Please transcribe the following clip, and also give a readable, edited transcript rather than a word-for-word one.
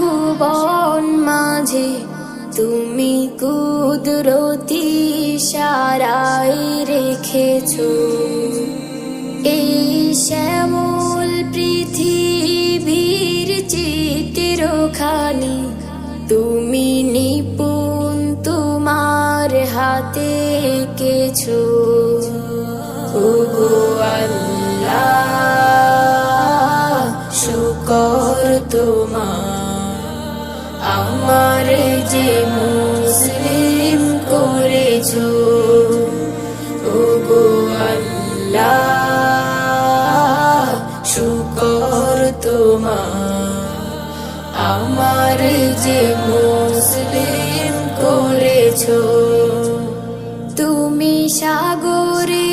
ভুবন মাঝে তুমি কুদরতি ইশারায় রেখেছো। এই শ্যামল পৃথিবীর চিত্রখানি তুমি নিপুণ তোমার হাতে এঁকেছো। ওগো আল্লাহ, শুকর তোমার, আমার যে মুসলিম করেছো। ওগো আল্লাহ, শুকর তোমার, আমার যে মুসলিম করেছো। তুমি সাগরে